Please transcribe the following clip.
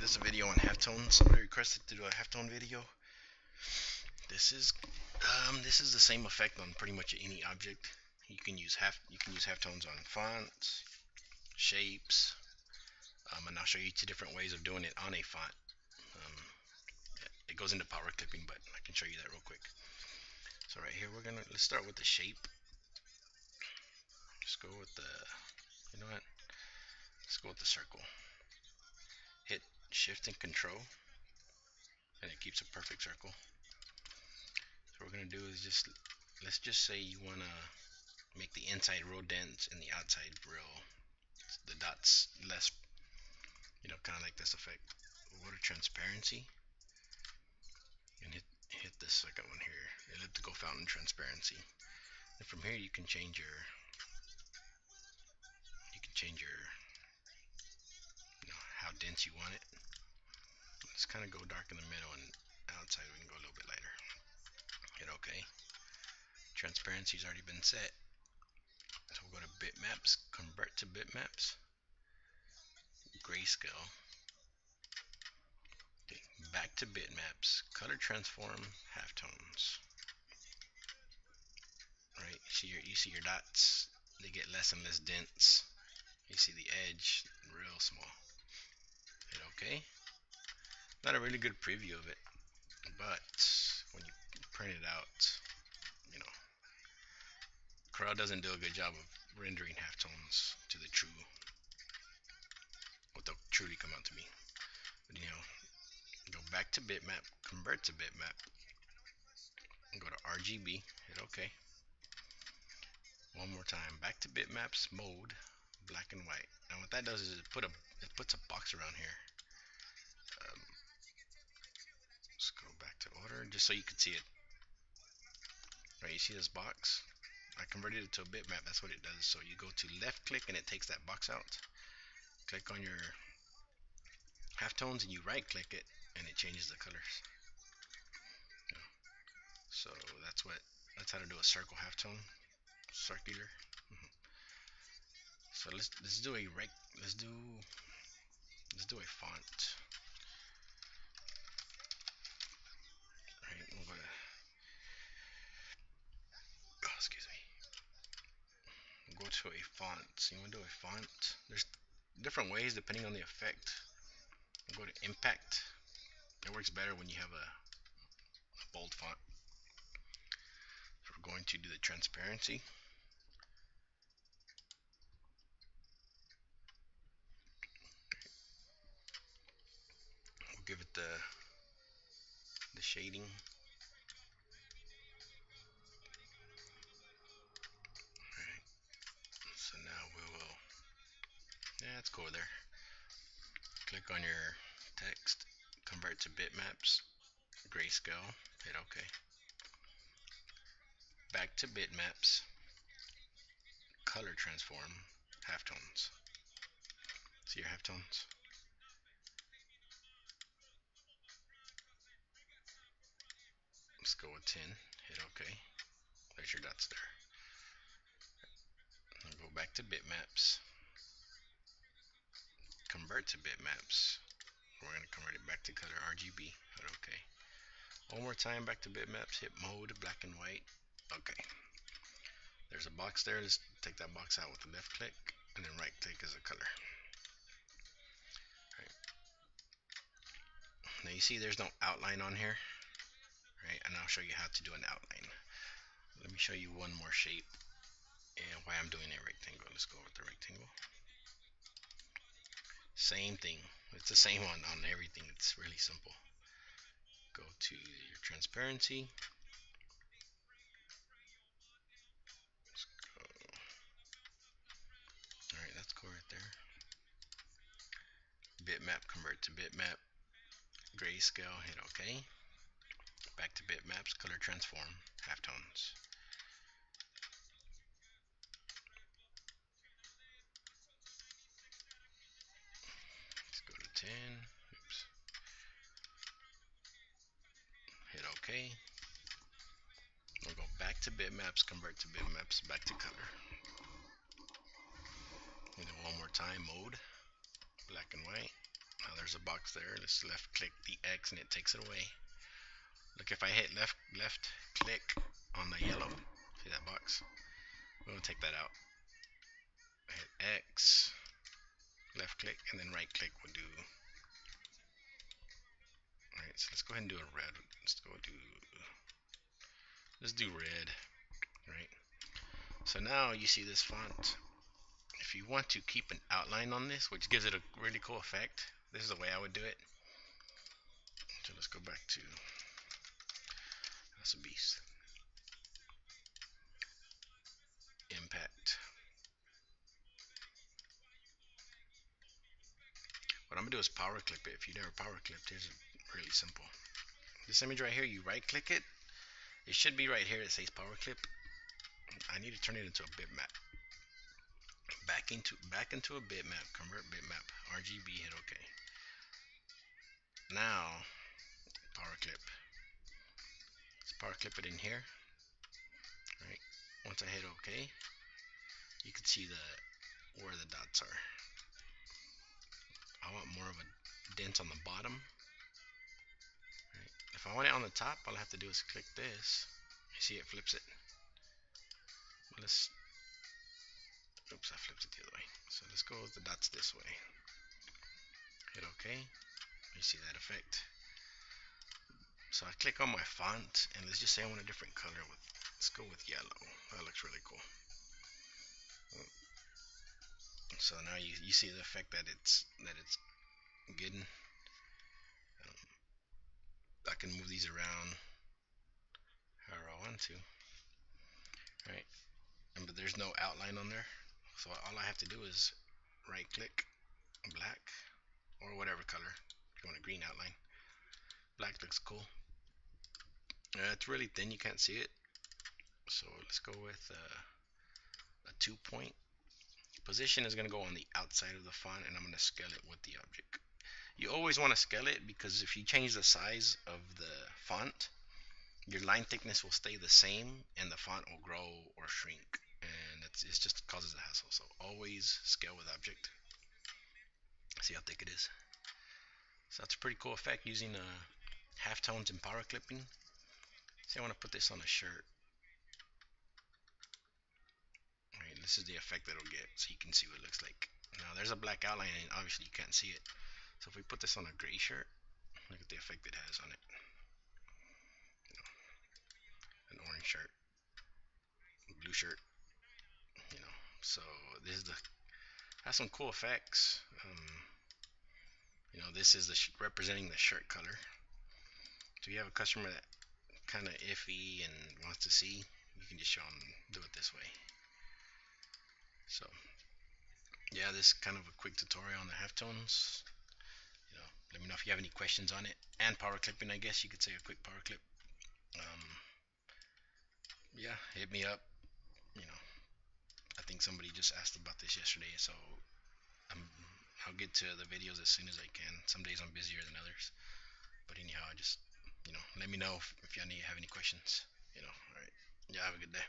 this is a video on halftone. Somebody requested to do a halftone video. This is this is the same effect on pretty much any object. You can use halftones on fonts, shapes, and I'll show you two different ways of doing it on a font. Um, it goes into power clipping, but I can show you that real quick. So right here let's start with the shape. Just go with the you know what? Let's go with the circle. Hit Shift and Control, and it keeps a perfect circle. So what we're gonna do is let's just say you wanna make the inside real dense and the outside real, the dots less, kind of like this effect. We'll go to transparency and hit this second one here, elliptical fountain transparency. And from here you can change your how dense you want it. Let's kind of go dark in the middle, and outside we can go a little bit lighter. Hit OK. Transparency's already been set. So we'll go to bitmaps, convert to bitmaps, grayscale. Okay, back to bitmaps, color transform, halftones. Right, you see your dots, they get less and less dense. You see the edge real small. Hit OK. Not a really good preview of it, but when you print it out, Corel doesn't do a good job of rendering halftones to the what they'll truly come out to be. But go back to bitmap, convert to bitmap, and go to RGB, hit OK. One more time, back to bitmaps, mode, black and white. Now what that does is it puts a box around here. Let's go back to order just so you can see it. Right, you see this box? I converted it to a bitmap. That's what it does. So you go to left click and it takes that box out. Click on your halftones and you right click it and it changes the colors. So that's how to do a circle halftone, circular. So let's do a font. Right, we'll excuse me. We'll go to a font. So you want to do a font. There's different ways depending on the effect. We'll go to impact. It works better when you have a bold font. So we're going to do the transparency. We'll give it the shading. Alright. So now we will, it's cool there. Click on your text, convert to bitmaps, grayscale, hit OK. Back to bitmaps, color transform, halftones. See your halftones? Let's go with 10, hit OK. There's your dots there. I'll go back to bitmaps, convert to bitmaps. We're going to convert it back to color RGB, hit OK. One more time, back to bitmaps, hit mode, black and white, OK. There's a box there. Let's take that box out with the left click, and then right click is a color. Right. Now you see there's no outline on here, right? And I'll show you how to do an outline. Let me show you one more shape and why I'm doing a rectangle. Let's go with the rectangle. Same thing. It's the same on everything. It's really simple. Go to your transparency. Let's go. Alright, that's cool right there. Bitmap, convert to bitmap. Grayscale, hit OK. Back to bitmaps, color transform, halftones. Let's go to 10. Oops. Hit OK. We'll go back to bitmaps, convert to bitmaps, back to color. And then one more time, mode, black and white, Now there's a box there. Let's left click the X and it takes it away. Look, if I hit left click on the yellow, see that box? We're gonna take that out. Hit X, left click, and then right click will do. Alright, so let's go ahead and do a red. Let's do red. Right. So now you see this font. If you want to keep an outline on this, which gives it a really cool effect, this is the way I would do it. So let's go back to, that's a beast. Impact. What I'm gonna do is power clip it. If you never power clipped, here's really simple. This image right here, you right click it. It should be right here. It says power clip. I need to turn it into a bitmap. Back into a bitmap. Convert bitmap. RGB. Hit OK. Now power clip. Let's power clip it in here. All right. Once I hit OK, you can see where the dots are. I want more of a dent on the bottom. Right. If I want it on the top, all I have to do is click this. You see it flips it. Let's, oops, I flipped it the other way. So let's go with the dots this way. Hit OK. You see that effect. So I click on my font and let's just say I want a different color with, let's go with yellow. That looks really cool. So now you see the effect that it's getting. I can move these around however I want to. Right. But there's no outline on there. So all I have to do is right click black or whatever color. If you want a green outline. Black looks cool. It's really thin, you can't see it. So let's go with a 2-point. Position is going to go on the outside of the font, and I'm going to scale it with the object. You always want to scale it because if you change the size of the font, your line thickness will stay the same and the font will grow or shrink, and it just causes a hassle. So always scale with object. See how thick it is. So that's a pretty cool effect using halftones and power clipping. Say I want to put this on a shirt. Right, this is the effect that it'll get, so you can see what it looks like. Now there's a black outline and obviously you can't see it. So if we put this on a gray shirt, look at the effect it has on it. An orange shirt, blue shirt, So this is has some cool effects. This is representing the shirt color. So you have a customer that kind of iffy and wants to see, you can just show them do it this way. So yeah, this is kind of a quick tutorial on the halftones. Let me know if you have any questions on it. And power clipping, I guess you could say a quick power clip. Yeah, hit me up. I think somebody just asked about this yesterday, so I'll get to the videos as soon as I can. Some days I'm busier than others, but anyhow, I just let me know if you have any questions. All right. Yeah, have a good day.